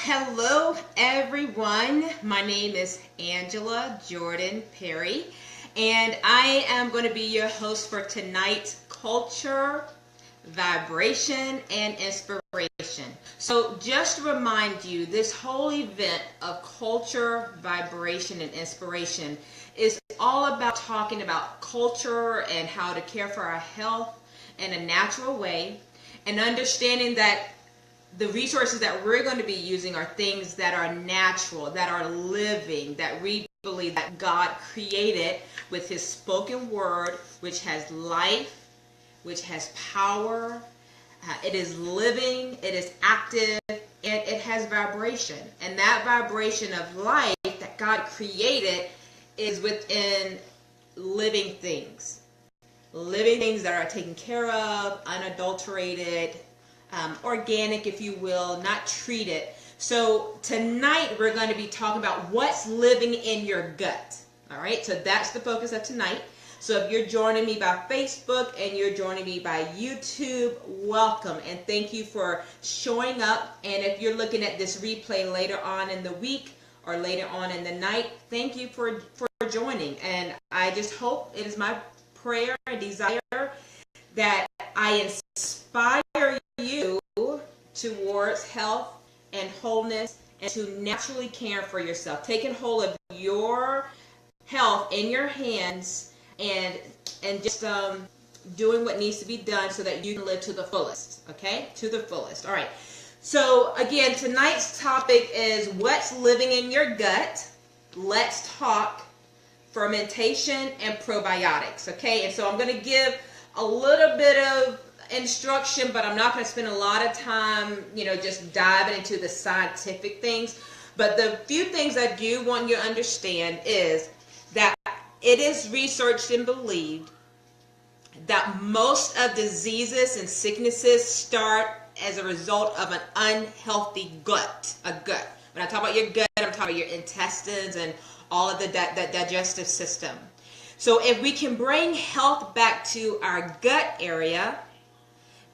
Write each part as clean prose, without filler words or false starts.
Hello, everyone. My name is Angela Jordan Perry, and I am going to be your host for tonight's Culture, Vibration, and Inspiration. So, just to remind you, this whole event of culture, vibration, and inspiration is all about talking about culture and how to care for our health in a natural way, and understanding that the resources that we're going to be using are things that are natural, that are living, that we believe that God created with his spoken word, which has life, which has power. It is living, it is active, and it has vibration. And that vibration of life that God created is within living things. Living things that are taken care of, unadulterated, organic, if you will, not treated. So tonight we're going to be talking about what's living in your gut. All right, so that's the focus of tonight. So if you're joining me by Facebook and you're joining me by YouTube, welcome and thank you for showing up. And if you're looking at this replay later on in the week or later on in the night, thank you for joining. And I just hope, it is my prayer and desire that I inspire you towards health and wholeness and to naturally care for yourself, taking hold of your health in your hands and just doing what needs to be done so that you can live to the fullest. Okay, to the fullest. All right, so again, tonight's topic is what's living in your gut. Let's talk fermentation and probiotics. Okay, and so I'm going to give a little bit of instruction, but I'm not going to spend a lot of time, just diving into the scientific things. But the few things I do want you to understand is that it is researched and believed that most of diseases and sicknesses start as a result of an unhealthy gut, a gut. When I talk about your gut, I'm talking about your intestines and all of the digestive system. So if we can bring health back to our gut area,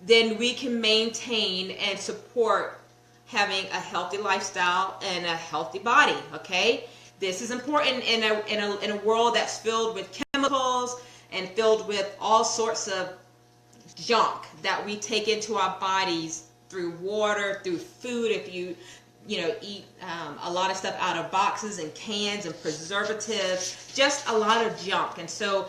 then we can maintain and support having a healthy lifestyle and a healthy body. Okay, this is important in a world that's filled with chemicals and filled with all sorts of junk that we take into our bodies through water, through food. If you eat a lot of stuff out of boxes and cans and preservatives, just a lot of junk. And so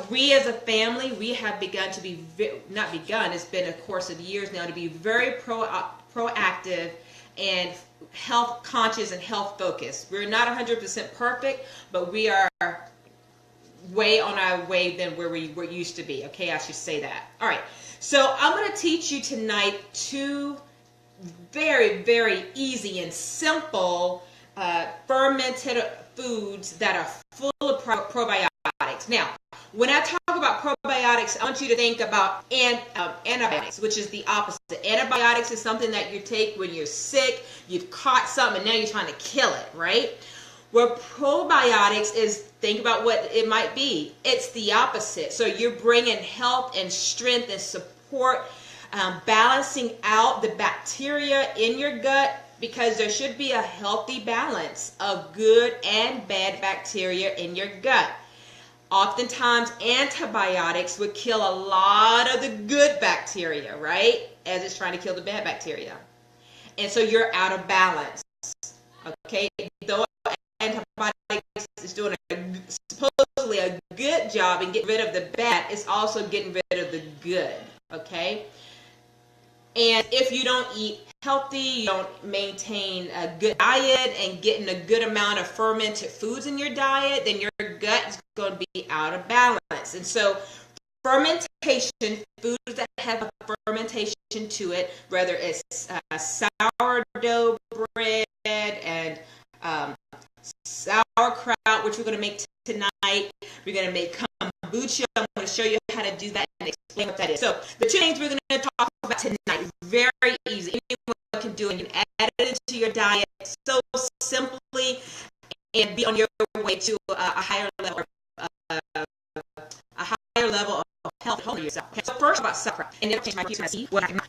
we as a family, we have begun to be, not begun, it's been a course of years now, to be very proactive and health conscious and health focused. We're not 100% perfect, but we are way on our way than where we were used to be. Okay, I should say that. All right, so I'm going to teach you tonight two very, very easy and simple fermented foods that are full of probiotics. Now, when I talk about probiotics, I want you to think about antibiotics, which is the opposite. Antibiotics is something that you take when you're sick, you've caught something, and now you're trying to kill it, right? Where probiotics is, think about what it might be. It's the opposite. So you're bringing health and strength and support, balancing out the bacteria in your gut, because there should be a healthy balance of good and bad bacteria in your gut. Oftentimes, antibiotics would kill a lot of the good bacteria, right? As it's trying to kill the bad bacteria. And so you're out of balance. Okay? Though antibiotics is doing supposedly a good job in getting rid of the bad, it's also getting rid of the good. Okay? And if you don't eat healthy, you don't maintain a good diet and getting a good amount of fermented foods in your diet, then your gut is going to be out of balance. And so fermentation, foods that have a fermentation to it, whether it's sourdough bread and sauerkraut, which we're going to make tonight. We're going to make kombucha. I'm going to show you how to do that and explain what that is. So the two things we're going to talk about tonight, very easy. Anyone can do it. You can add it into your diet so simply and be on your way to a higher level of health. itself. Okay, so first about sauerkraut, and then I'll change my piece.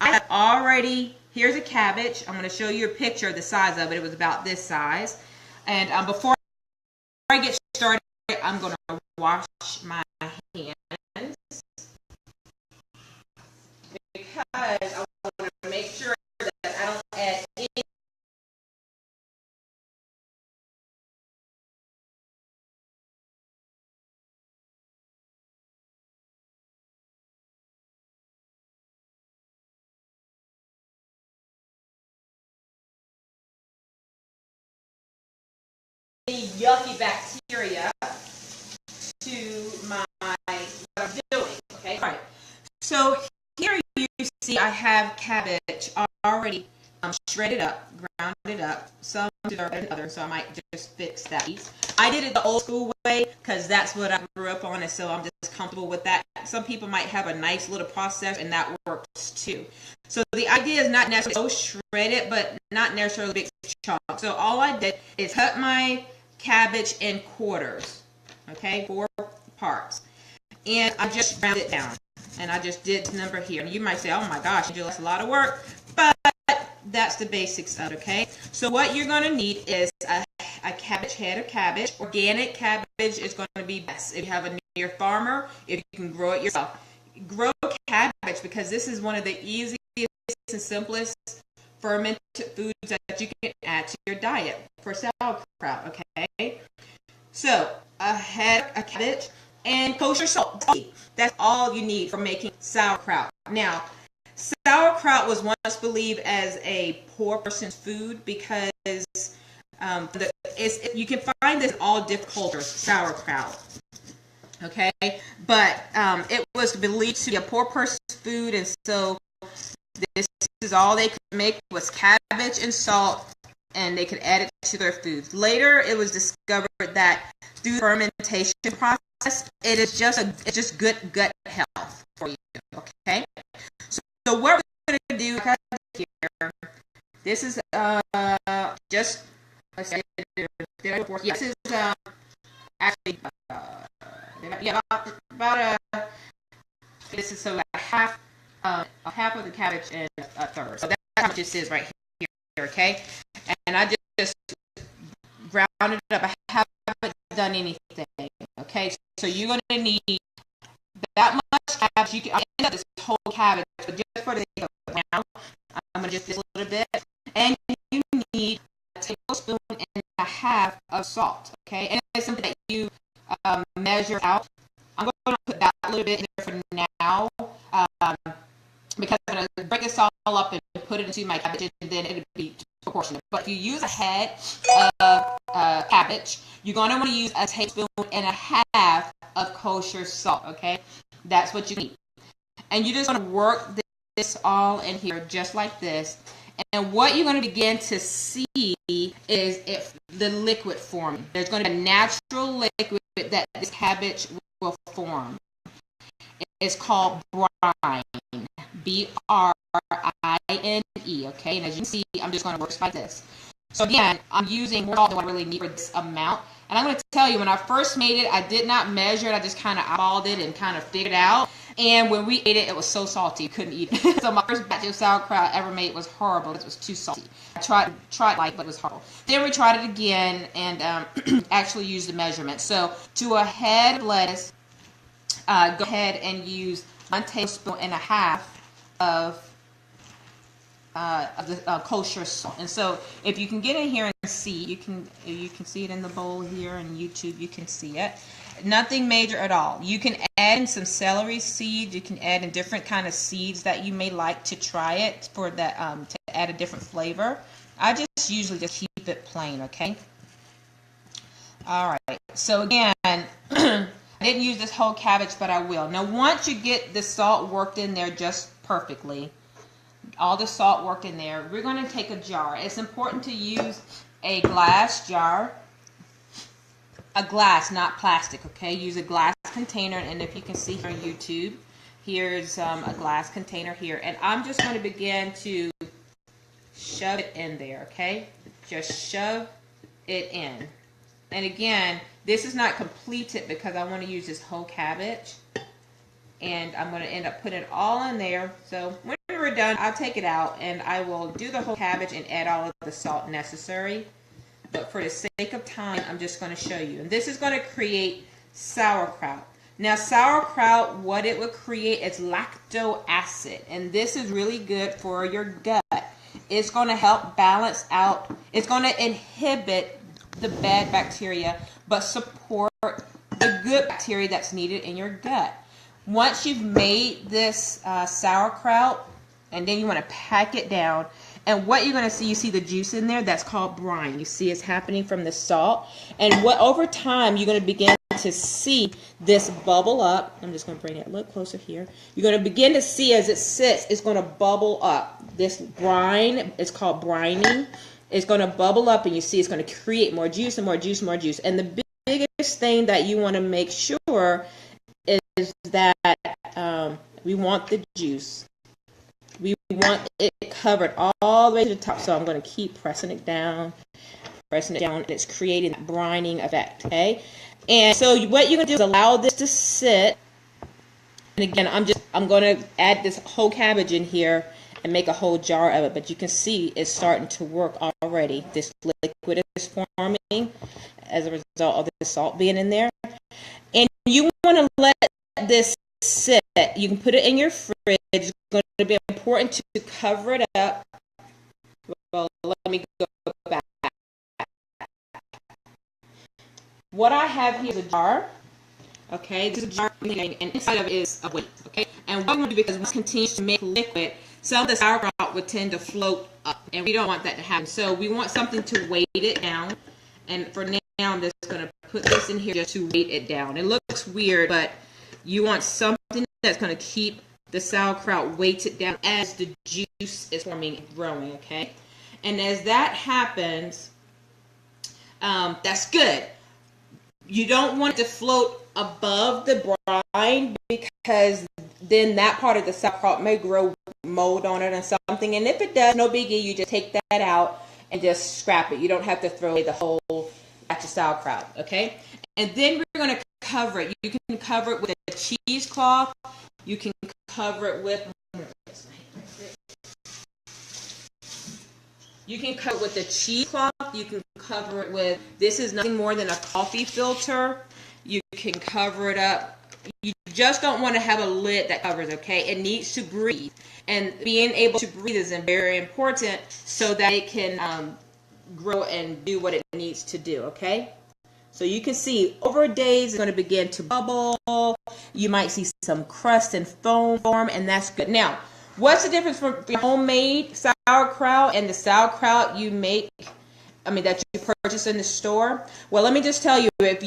I have already, here's a cabbage. I'm going to show you a picture of the size of it. It was about this size. And before I get started, I'm going to wash my hands because I want to make sure that I don't add any yucky bacteria to my what I'm doing. Okay. All right. So here you see I have cabbage already shredded up, grounded up. Some are better than others, so I might just fix that. I did it the old school way because that's what I grew up on, and so I'm just comfortable with that. Some people might have a nice little process, and that works too. So the idea is not necessarily so shredded, but not necessarily big chunks. So all I did is cut my cabbage in quarters, okay, 4 parts, and I just rounded it down, and I just did the number here. And you might say, oh my gosh, Angela, that's a lot of work, but that's the basics of it, okay? So what you're going to need is a cabbage head of cabbage. Organic cabbage is going to be best if you have a near farmer, if you can grow it yourself. Grow cabbage because this is one of the easiest and simplest fermented foods that you can add to your diet for sauerkraut, okay? So a head of cabbage and kosher salt. That's all you need for making sauerkraut. Now, sauerkraut was once believed as a poor person's food because you can find this in all different cultures, sauerkraut. Okay, but it was believed to be a poor person's food, and so this is all they could make was cabbage and salt, and they could add it to their foods. Later, it was discovered that through the fermentation process, it's just good gut health for you. Okay, so what we're going to do here, this is just this is actually about this is so half of the cabbage and a third. So that's how much this is right here, okay? And I just grounded it up. I haven't done anything, okay? So you're going to need that much cabbage. You can end up this whole cabbage, but just for the sake of now, I'm going to just do a little bit. And you need a tablespoon and a half of salt, okay? And it's something that you measure out. I'm going to put that a little bit in there for now because I'm going to break this all up and put it into my cabbage, and then it'll be proportionate. But if you use a head of cabbage, you're going to want to use a tablespoon and a half of kosher salt, okay? That's what you need. And you just want to work this all in here just like this. And what you're going to begin to see is the liquid forming. There's going to be a natural liquid that this cabbage will form. It's called brine, B-R-I-N-E, okay? And as you can see, I'm just going to work like this. So again, I'm using more salt than I really need for this amount. And I'm going to tell you, when I first made it, I did not measure it. I just kind of eyeballed it and kind of figured it out. And when we ate it, it was so salty, you couldn't eat it. So my first batch of sauerkraut I ever made was horrible. It was too salty. I tried but it was horrible. Then we tried it again and actually used the measurement. So to a head of lettuce, go ahead and use 1 tablespoon and a half of the kosher salt. And so if you can get in here and see, you can see it in the bowl here on YouTube. You can see it. Nothing major at all. You can add in some celery seeds. You can add in different kind of seeds that you may like to try it for that to add a different flavor. I just usually just keep it plain, okay? All right. So again, I didn't use this whole cabbage, but I will. Now, once you get the salt worked in there just perfectly, all the salt worked in there, we're going to take a jar. It's important to use a glass jar. A glass, not plastic, okay? Use a glass container, and if you can see here on YouTube, here's a glass container here. And I'm just going to begin to shove it in there, okay? Just shove it in. And again, this is not completed because I want to use this whole cabbage. And I'm going to end up putting it all in there. So when we're done, I'll take it out and I will do the whole cabbage and add all of the salt necessary. But for the sake of time, I'm just going to show you. And this is going to create sauerkraut. Now, sauerkraut, what it will create is lactic acid. And this is really good for your gut. It's going to help balance out. It's going to inhibit the bad bacteria, but support the good bacteria that's needed in your gut. Once you've made this sauerkraut, and then you want to pack it down, and what you're going to see, you see the juice in there, that's called brine. You see it's happening from the salt. And what over time, you're going to begin to see this bubble up. I'm just going to bring it a little closer here. You're going to begin to see as it sits, it's going to bubble up. This brine is called brining. It's going to bubble up, and you see it's going to create more juice and more juice and more juice. And the biggest thing that you want to make sure is that we want the juice. We want it covered all the way to the top. So I'm going to keep pressing it down, and it's creating that brining effect, okay? And so what you're going to do is allow this to sit. And again, I'm going to add this whole cabbage in here and make a whole jar of it. But you can see it's starting to work already. This liquid is forming as a result of the salt being in there. And you want to let this sit. You can put it in your fridge. It's going to be important to cover it up. Well, let me go back. What I have here is a jar. Okay, this is a jar, and inside of it is a weight. Okay, and what I'm going to do, because once it continues to make liquid, some of the sauerkraut would tend to float up, and we don't want that to happen. So we want something to weight it down. And for now, I'm just going to put this in here just to weight it down. It looks weird, but you want something that's going to keep the sauerkraut weighted down as the juice is forming and growing, okay? And as that happens, that's good. You don't want it to float above the brine, because then that part of the sauerkraut may grow mold on it or something. And if it does, no biggie. You just take that out and just scrap it. You don't have to throw away the whole batch of sauerkraut, okay? And then we're going to cover it. You can cover it with a cheesecloth. You can cover it with a cheesecloth. You can cover it with, this is nothing more than a coffee filter. You can cover it up. You just don't want to have a lid that covers, okay? It needs to breathe. And being able to breathe is very important so that it can grow and do what it needs to do, okay? So you can see over days it's going to begin to bubble. You might see some crust and foam form, and that's good. Now, what's the difference from your homemade sauerkraut and the sauerkraut you make, that you purchase in the store? Well, let me just tell you, if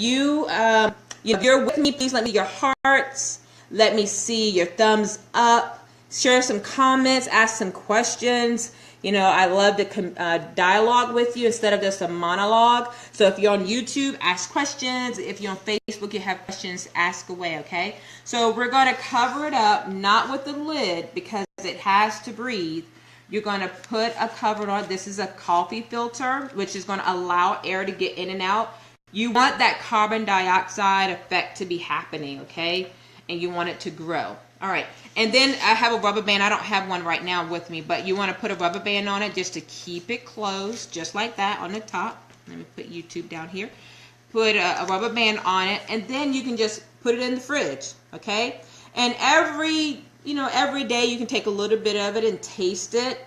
if you're with me, please let me your hearts. Let me see your thumbs up. Share some comments. Ask some questions. I love to dialogue with you instead of just a monologue. So if you're on YouTube, ask questions. If you're on Facebook, you have questions, ask away, okay? So we're going to cover it up, not with the lid, because it has to breathe. You're going to put a cover on. This is a coffee filter, which is going to allow air to get in and out. You want that carbon dioxide effect to be happening, okay? And you want it to grow. All right, and then I have a rubber band. I don't have one right now with me, but you want to put a rubber band on it just to keep it closed, just like that on the top. Let me put YouTube down here. Put a rubber band on it, and then you can just put it in the fridge, okay? And every day you can take a little bit of it and taste it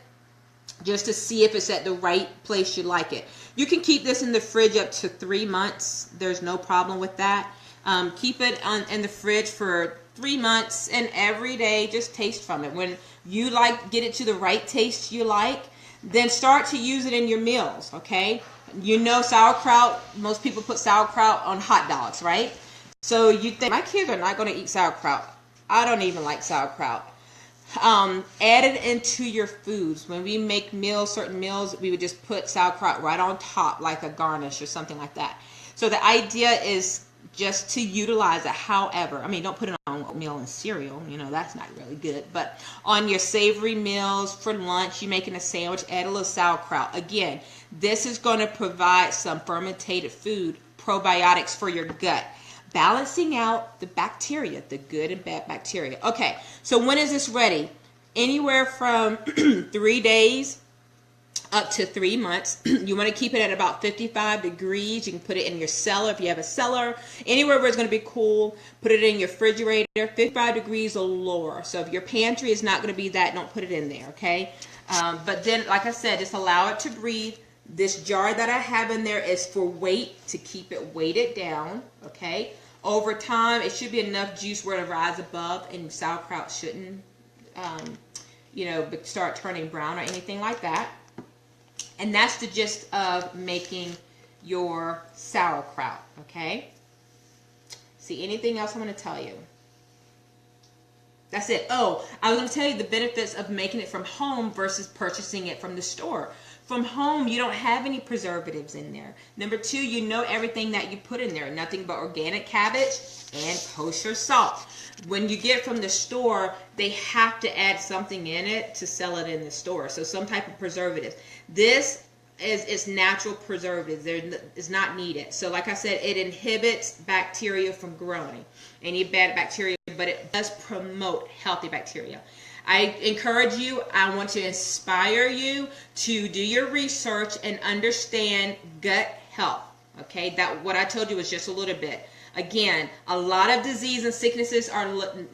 just to see if it's at the right place you like it. You can keep this in the fridge up to 3 months. There's no problem with that. Keep it in the fridge for 3 months, and every day just taste from it. When you get it to the right taste you like, then start to use it in your meals, okay? Sauerkraut, most people put sauerkraut on hot dogs, right? So you think, my kids are not going to eat sauerkraut. I don't even like sauerkraut. Add it into your foods. When we make certain meals, we would just put sauerkraut right on top like a garnish or something like that. So the idea is just to utilize it. However, don't put it on oatmeal and cereal. That's not really good. But on your savory meals for lunch, you're making a sandwich, add a little sauerkraut. Again, this is going to provide some fermented food, probiotics for your gut. balancing out the bacteria, the good and bad bacteria. Okay, so when is this ready? Anywhere from 3 days up to 3 months. You want to keep it at about 55 degrees. You can put it in your cellar if you have a cellar. Anywhere where it's going to be cool, put it in your refrigerator, 55 degrees or lower. So if your pantry is not going to be that, don't put it in there, okay? But then, like I said, just allow it to breathe. This jar that I have in there is for weight, to keep it weighted down, okay? Over time, it should be enough juice where to rise above, and sauerkraut shouldn't, start turning brown or anything like that. And that's the gist of making your sauerkraut, okay? See, anything else I'm going to tell you? That's it. Oh, I was going to tell you the benefits of making it from home versus purchasing it from the store. From home, you don't have any preservatives in there. Number 2, you know everything that you put in there. Nothing but organic cabbage and kosher salt. When you get it from the store, they have to add something in it to sell it in the store. So some type of preservative. This is natural preservatives. There is not needed. So like I said, it inhibits bacteria from growing. Any bad bacteria, but it does promote healthy bacteria. I encourage you, I want to inspire you to do your research and understand gut health. Okay, that what I told you was just a little bit. Again, a lot of disease and sicknesses are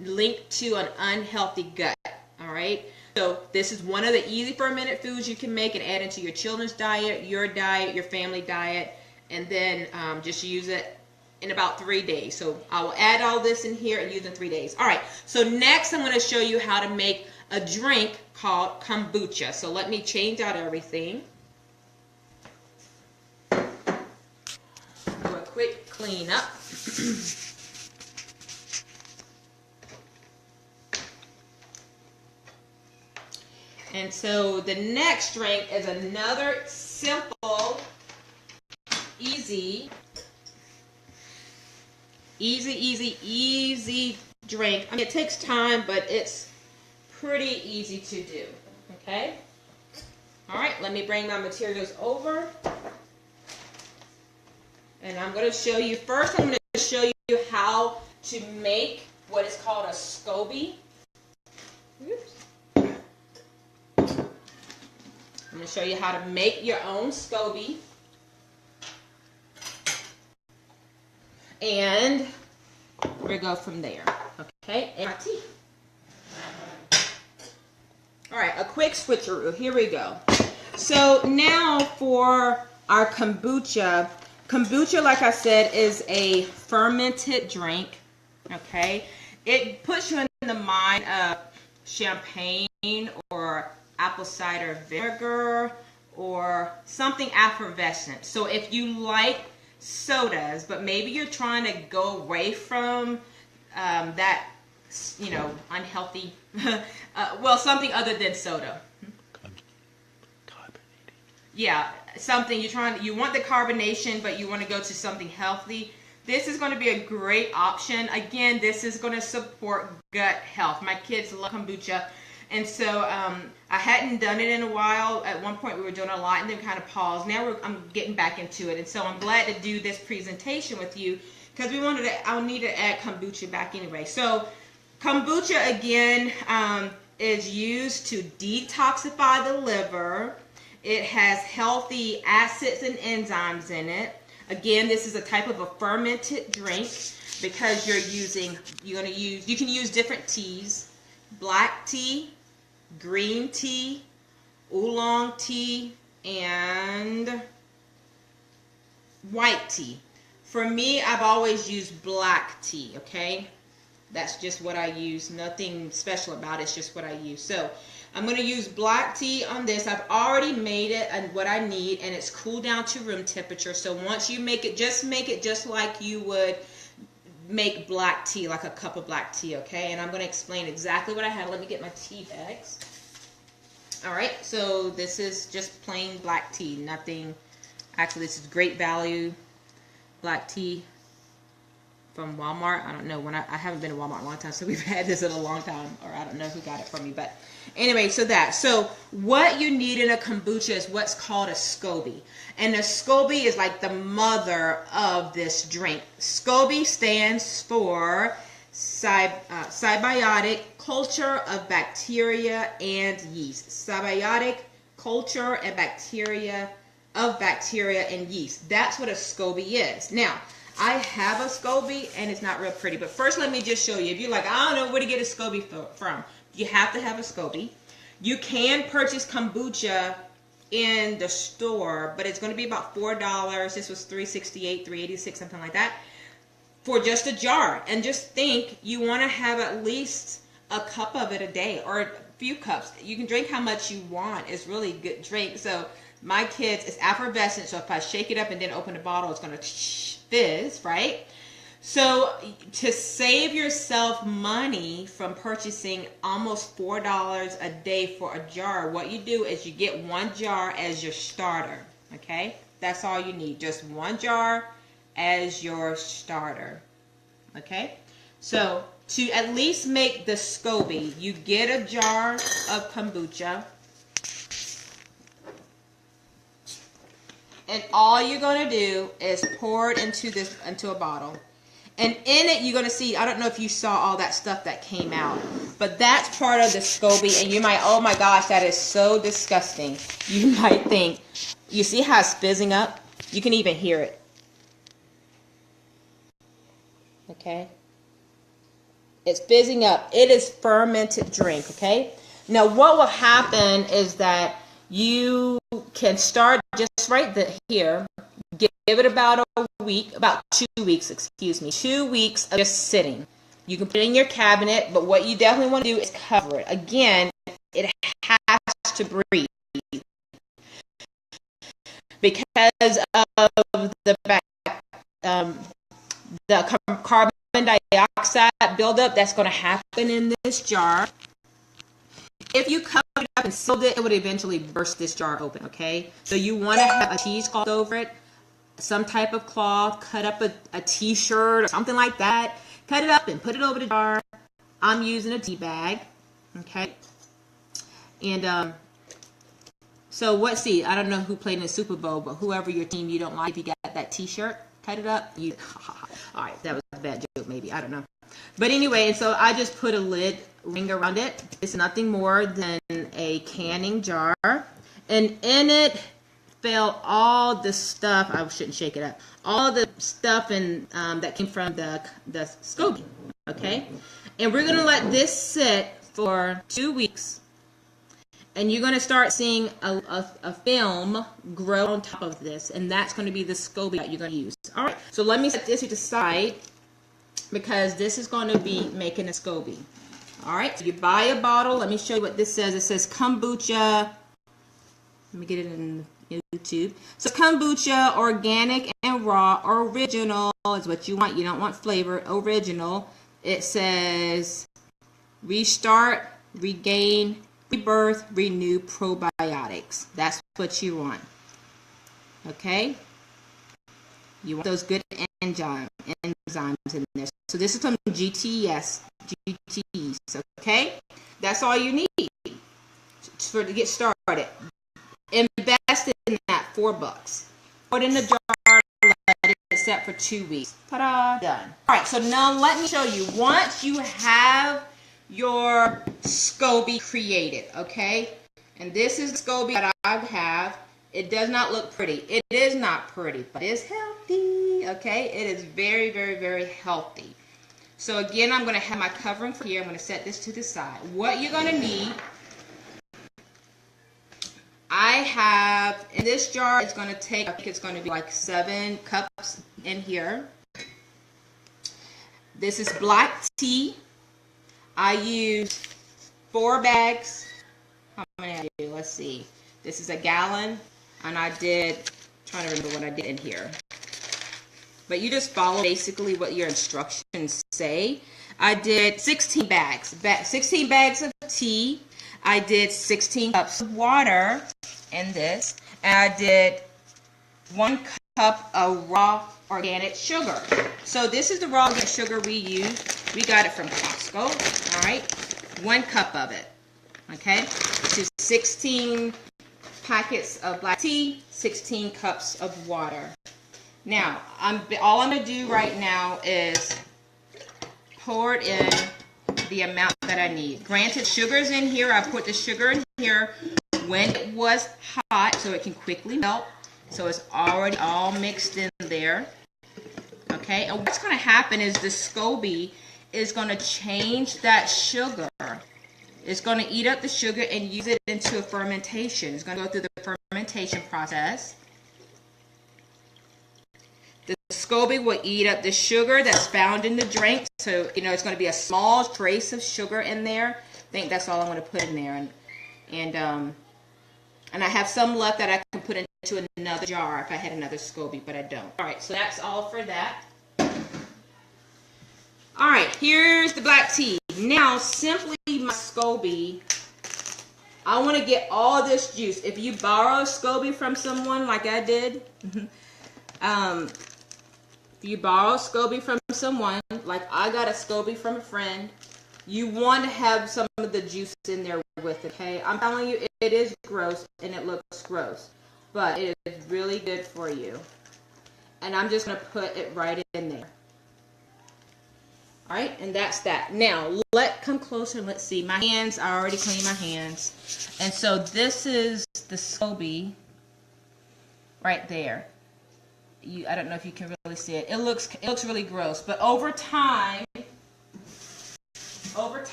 linked to an unhealthy gut. All right, so this is one of the easy fermented foods you can make and add into your children's diet, your family diet, and then just use it in about 3 days. So I will add all this in here and use it in 3 days. All right, so next I'm going to show you how to make a drink called kombucha. So let me change out everything. Do a quick clean up. And so the next drink is another simple, easy drink. I mean, it takes time, but it's pretty easy to do. Okay? All right, let me bring my materials over. And I'm going to show you, first I'm going to show you how to make what is called a SCOBY. Oops. I'm going to show you how to make your own SCOBY. And we're going to go from there. Okay, and my tea. All right, a quick switcheroo. Here we go. So now for our kombucha. Kombucha, like I said, is a fermented drink. Okay, it puts you in the mind of champagne or apple cider vinegar or something effervescent. So if you like sodas, but maybe you're trying to go away from that, unhealthy, well, something other than soda. Yeah, something you want the carbonation, but you want to go to something healthy. This is going to be a great option. Again, this is going to support gut health. My kids love kombucha. And so I hadn't done it in a while. At one point we were doing a lot and then kind of paused. Now I'm getting back into it. And so I'm glad to do this presentation with you because I'll need to add kombucha back anyway. So kombucha, again, is used to detoxify the liver. It has healthy acids and enzymes in it. Again, this is a type of a fermented drink because you can use different teas. Black tea, green tea, oolong tea, and white tea. For me, I've always used black tea, okay? That's just what I use. Nothing special about it. It's just what I use. So I'm going to use black tea on this. I've already made it and what I need, and it's cooled down to room temperature. So once you make it just like you would make black tea, like a cup of black tea, okay? And I'm going to explain exactly what I have. Let me get my tea bags. All right, so this is just plain black tea. Nothing, actually, this is great value black tea. from Walmart. I don't know when I haven't been to Walmart in a long time, so we've had this in a long time, or I don't know who got it from me, but anyway, so what you need in a kombucha is what's called a SCOBY. And a SCOBY is like the mother of this drink. SCOBY stands for symbiotic culture of bacteria and yeast. Symbiotic culture and bacteria and yeast. That's what a SCOBY is. Now, I have a SCOBY and it's not real pretty, but first let me just show you. If you're like, I don't know where to get a SCOBY from, you have to have a SCOBY. You can purchase kombucha in the store, but it's going to be about $4. This was $3.68, $3.86, something like that, for just a jar. And just think, you want to have at least a cup of it a day, or a few cups. You can drink how much you want. It's really good drink. So my kids, it's effervescent, so if I shake it up and then open the bottle, it's going to fizz, right? So to save yourself money from purchasing almost $4 a day for a jar, what you do is you get one jar as your starter, okay? That's all you need, just one jar as your starter, okay? So to at least make the SCOBY, you get a jar of kombucha, and all you're going to do is pour it into a bottle. And in it, you're going to see, I don't know if you saw all that stuff that came out, but that's part of the SCOBY, and you might, oh my gosh, that is so disgusting. You might think, you see how it's fizzing up? You can even hear it. Okay? It's fizzing up. It is fermented drink, okay? Now, what will happen is that you can start just right here. Give it about a week, about 2 weeks, excuse me. 2 weeks of just sitting. You can put it in your cabinet, but what you definitely want to do is cover it. Again, it has to breathe. Because of the carbon dioxide buildup that's going to happen in this jar. If you covered it up and sealed it, it would eventually burst this jar open, okay? So you want to have a cheesecloth over it, some type of cloth, cut up a t-shirt or something like that. Cut it up and put it over the jar. I'm using a tea bag, okay? And so see, I don't know who played in the Super Bowl, but whoever your team you don't like, if you got that t-shirt, cut it up. All right, that was a bad joke maybe, I don't know. But anyway, and so I just put a ring around it. It's nothing more than a canning jar. And in it fell all the stuff, I shouldn't shake it up, all the stuff that came from the SCOBY, okay? And we're going to let this sit for 2 weeks. And you're going to start seeing a film grow on top of this. And that's going to be the SCOBY that you're going to use. All right, so let me set this to the side, because this is going to be making a SCOBY. All right, so you buy a bottle. Let me show you what this says. It says kombucha. Let me get it in YouTube. So kombucha, organic and raw, original is what you want. You don't want flavor. Original. It says restart, regain, rebirth, renew, probiotics. That's what you want. Okay? You want those good enzymes in there. So this is from GTEs, okay? That's all you need to get started. Invest in that $4. Put it in the jar, let it set for 2 weeks. Ta-da, done. All right, so now let me show you. Once you have your SCOBY created, okay? And this is the SCOBY that I have. It does not look pretty. It is not pretty, but it's healthy, okay? It is very, very, very healthy. So again, I'm going to have my covering for here. I'm going to set this to the side. What you're going to need, I have, in this jar, it's going to take, I think it's going to be like 7 cups in here. This is black tea. I use 4 bags. How many I do? Let's see. This is a gallon. And I trying to remember what I did in here. But you just follow basically what your instructions say. I did 16 bags. 16 bags of tea. I did 16 cups of water in this. And I did 1 cup of raw organic sugar. So this is the raw organic sugar we use. We got it from Costco. All right, 1 cup of it. Okay, to 16 packets of black tea, 16 cups of water. Now, all I'm going to do right now is pour it in the amount that I need. Granted, sugar's in here. I put the sugar in here when it was hot so it can quickly melt. So it's already all mixed in there. Okay, and what's going to happen is the SCOBY is going to change that sugar. It's going to eat up the sugar and use it into a fermentation. It's going to go through the fermentation process. The SCOBY will eat up the sugar that's found in the drink. So, it's going to be a small trace of sugar in there. I think that's all I'm going to put in there. And I have some left that I can put into another jar if I had another SCOBY, but I don't. All right, so that's all for that. All right, here's the black tea. Now, simply my SCOBY, I want to get all this juice. If you borrow a SCOBY from someone like I did, if you borrow a SCOBY from someone, like I got a SCOBY from a friend, you want to have some of the juice in there with it, okay? I'm telling you, it is gross and it looks gross, but it is really good for you. And I'm just going to put it right in there. All right, and that's that. Now, come closer and let's see. My hands, I already cleaned my hands. And so this is the SCOBY right there. I don't know if you can really see it. It looks really gross, but over time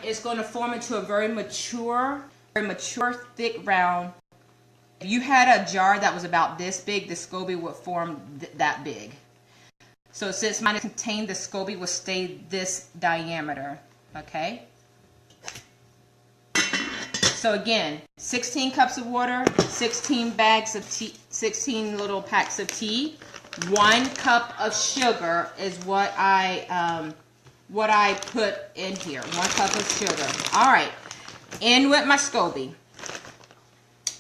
it's going to form into a very mature, thick round. If you had a jar that was about this big, the SCOBY would form that big. So since mine is contained, the SCOBY will stay this diameter, okay? So again, 16 cups of water, 16 bags of tea, 16 little packs of tea, 1 cup of sugar is what I put in here. 1 cup of sugar. All right, in with my SCOBY.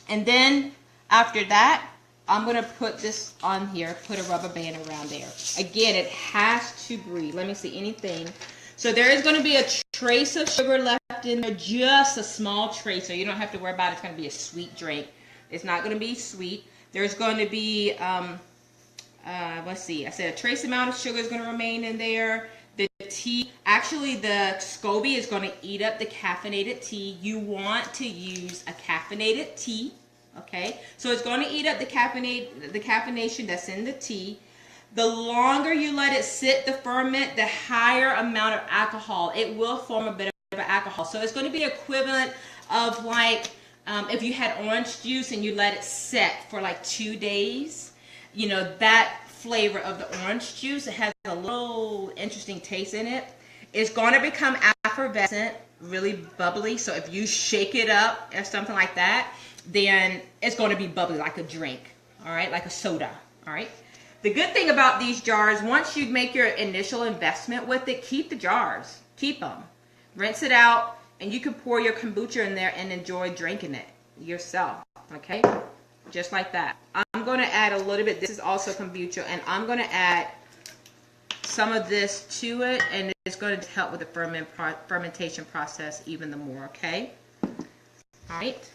And then after that, I'm going to put this on here, put a rubber band around there. Again, it has to breathe. Let me see anything. So there is going to be a trace of sugar left in there, just a small trace. So you don't have to worry about it. It's going to be a sweet drink. It's not going to be sweet. There's going to be, let's see, I said a trace amount of sugar is going to remain in there. The tea, actually the SCOBY is going to eat up the caffeinated tea. You want to use a caffeinated tea. Okay, so it's going to eat up the caffeination that's in the tea. The longer you let it sit to ferment, the higher amount of alcohol. It will form a bit of alcohol. So it's going to be equivalent of like if you had orange juice and you let it set for like 2 days. That flavor of the orange juice, it has a little interesting taste in it. It's going to become effervescent, really bubbly. So if you shake it up or something like that, then it's going to be bubbly like a drink, all right, like a soda, all right. The good thing about these jars, once you make your initial investment with it, keep the jars, keep them, rinse it out, and you can pour your kombucha in there and enjoy drinking it yourself, okay, just like that. I'm going to add a little bit, this is also kombucha, and I'm going to add some of this to it, and it's going to help with the fermentation process even the more, okay, all right.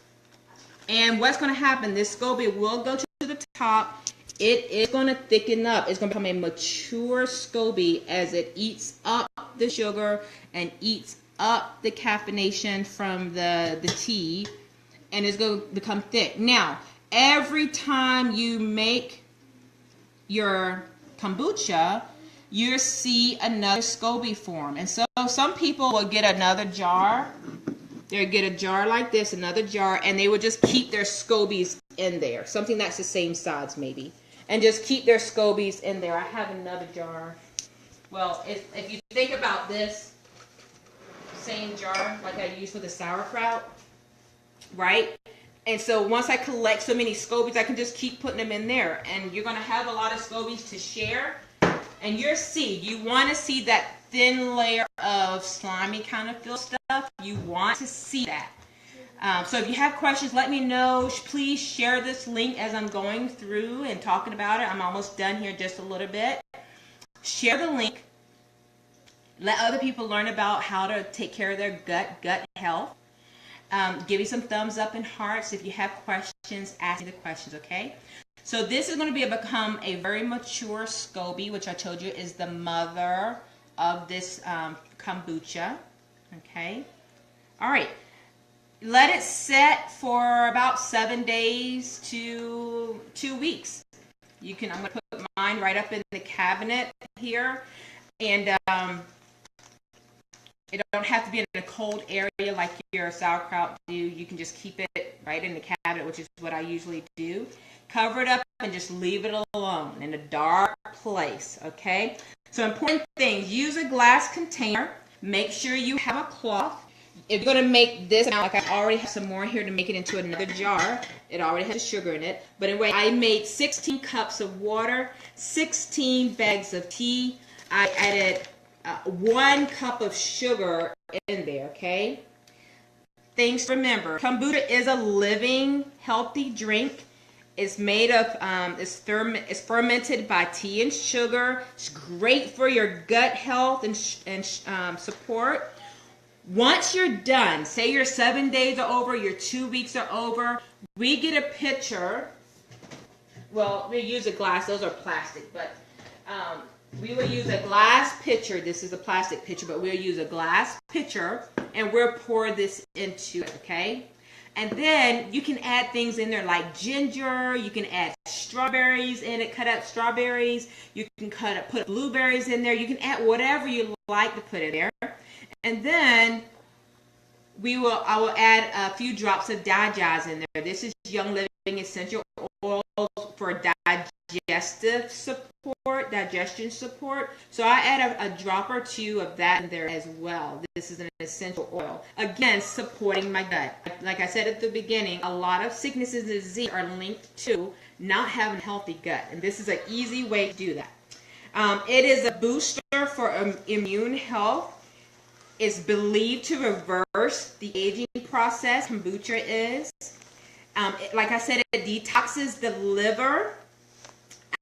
And what's going to happen, this SCOBY will go to the top. It is going to thicken up. It's going to become a mature SCOBY as it eats up the sugar and eats up the caffeination from the tea. And it's going to become thick. Now, every time you make your kombucha, you'll see another SCOBY form. And so some people will get another jar. They'll get a jar like this, another jar, and they will just keep their SCOBYs in there. Something that's the same size maybe. And just keep their SCOBYs in there. I have another jar. Well, if you think about this same jar like I used for the sauerkraut, right? And so once I collect so many SCOBYs, I can just keep putting them in there. And you're going to have a lot of SCOBYs to share. And your seed, you want to see that thin layer of slimy kind of feel stuff. You want to see that. So if you have questions, let me know. Please share this link as I'm going through and talking about it. I'm almost done here, just a little bit. Share the link. Let other people learn about how to take care of their gut health. Give me some thumbs up and hearts. If you have questions, ask me the questions, okay? So this is going to become a very mature SCOBY, which I told you is the mother of this kombucha, okay? All right. Let it set for about 7 days to 2 weeks. I'm going to put mine right up in the cabinet here. And it don't have to be in a cold area like your sauerkraut do. You can just keep it right in the cabinet, which is what I usually do. Cover it up and just leave it alone in a dark place, okay? So important things, use a glass container. Make sure you have a cloth. If you're going to make this amount, like I already have some more here to make it into another jar. It already has sugar in it. But anyway, I made 16 cups of water, 16 bags of tea. I added 1 cup of sugar in there, okay? Things to remember. Kombucha is a living, healthy drink. It's made of, it's fermented by tea and sugar. It's great for your gut health and support. Once you're done, say your 7 days are over, your 2 weeks are over, we get a pitcher. Well, we use a glass. Those are plastic, but we will use a glass pitcher. This is a plastic pitcher, but we'll use a glass pitcher, and we'll pour this into it, okay? And then you can add things in there like ginger. You can add strawberries in it, cut up strawberries. You can put blueberries in there. You can add whatever you like to put in there. And then I will add a few drops of digest in there. This is Young Living Essential Oils for digestion support. So I add a drop or two of that in there as well. This is an essential oil. Again, supporting my gut. Like I said at the beginning, a lot of sicknesses and disease are linked to not having a healthy gut. And this is an easy way to do that. It is a booster for immune health. It's believed to reverse the aging process. Kombucha is. Like I said, it detoxes the liver.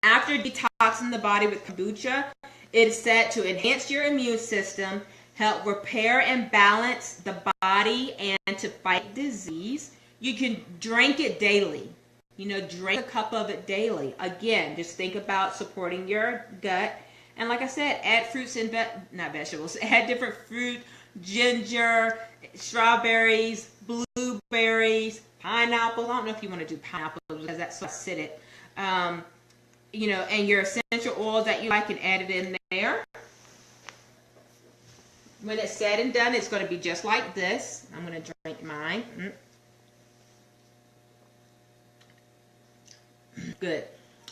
After detoxing the body with kombucha, it is said to enhance your immune system, help repair and balance the body, and to fight disease. You can drink it daily. Drink a cup of it daily. Again, just think about supporting your gut. And like I said, add fruits and not vegetables. Add different fruit, ginger, strawberries, blueberries, pineapples. I don't know if you want to do pineapples because that's so acidic. And your essential oils that you like, and add it in there. When it's said and done, it's going to be just like this. I'm going to drink mine. Good.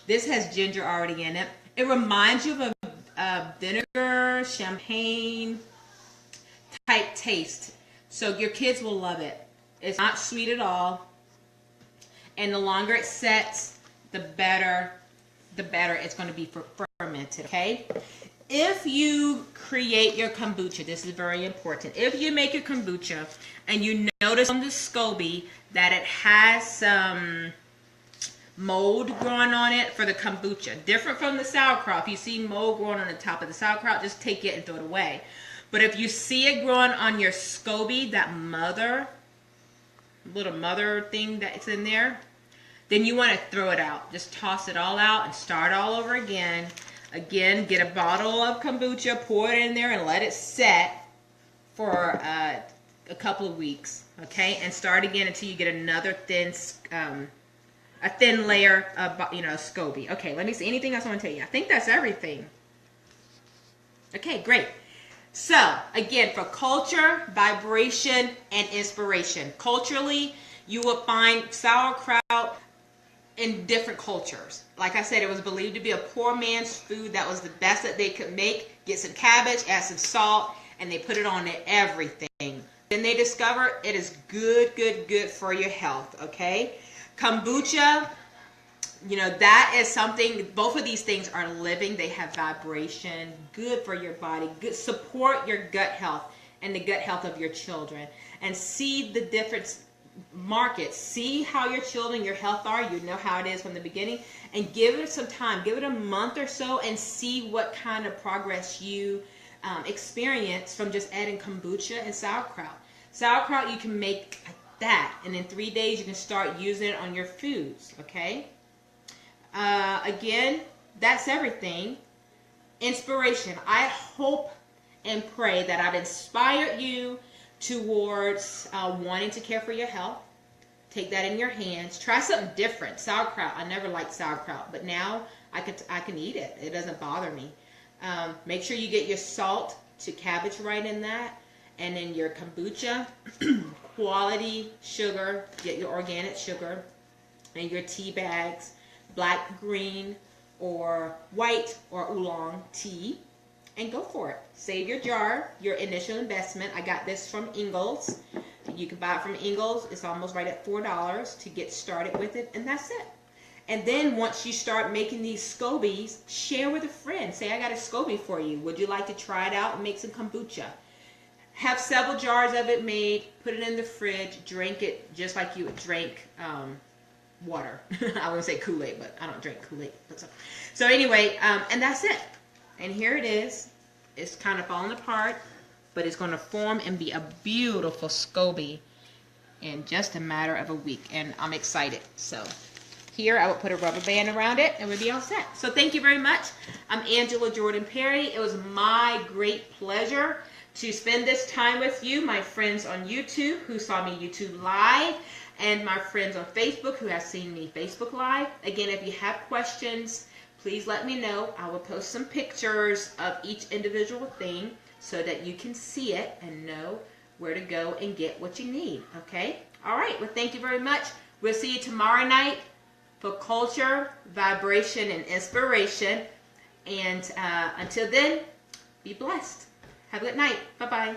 This has ginger already in it. It reminds you of a vinegar, champagne type taste. So your kids will love it. It's not sweet at all. And the longer it sets, the better it's going to be fermented, okay? If you create your kombucha, this is very important. If you make your kombucha and you notice on the SCOBY that it has some mold growing on it for the kombucha, different from the sauerkraut. If you see mold growing on the top of the sauerkraut, just take it and throw it away. But if you see it growing on your SCOBY, that little mother thing that's in there, then you want to throw it out. Just toss it all out and start all over again. Again, get a bottle of kombucha, pour it in there, and let it set for a couple of weeks, okay? And start again until you get another thin layer of, SCOBY. Okay, let me see. Anything else I want to tell you? I think that's everything. Okay, great. So, again, for culture, vibration, and inspiration. Culturally, you will find sauerkraut in different cultures. Like I said, it was believed to be a poor man's food. That was the best that they could make. Get some cabbage, add some salt, and they put it on everything. Then they discover it is good for your health, okay? Kombucha, that is something, both of these things are living. They have vibration, good for your body, good, support your gut health and the gut health of your children. And see the difference mark it. See how your children, your health are. You know how it is from the beginning. And give it some time. Give it a month or so and see what kind of progress you experience from just adding kombucha and sauerkraut. Sauerkraut you can make like that. And in 3 days you can start using it on your foods. Okay? Again, that's everything. Inspiration. I hope and pray that I've inspired you towards wanting to care for your health. Take that in your hands. Try something different. Sauerkraut. I never liked sauerkraut, but now I can eat it. It doesn't bother me. Make sure you get your salt to cabbage right in that, and then your kombucha, quality sugar. Get your organic sugar, and your tea bags, black, green, or white or oolong tea. And go for it. Save your jar, your initial investment. I got this from Ingles. You can buy it from Ingles. It's almost right at $4 to get started with it, and that's it. And then once you start making these scobies, share with a friend. Say, I got a SCOBY for you. Would you like to try it out and make some kombucha? Have several jars of it made. Put it in the fridge. Drink it just like you would drink water. I wouldn't say Kool-Aid, but I don't drink Kool-Aid. So anyway, and that's it. And here it is. It's kind of falling apart, but it's going to form and be a beautiful SCOBY in just a matter of a week. And I'm excited. So here I will put a rubber band around it and we'll be all set. So thank you very much. I'm Angela Jordan Perry. It was my great pleasure to spend this time with you, my friends on YouTube who saw me YouTube Live, and my friends on Facebook who have seen me Facebook Live. Again, if you have questions, please let me know. I will post some pictures of each individual thing so that you can see it and know where to go and get what you need. Okay? All right. Well, thank you very much. We'll see you tomorrow night for culture, vibration, and inspiration. And until then, be blessed. Have a good night. Bye-bye.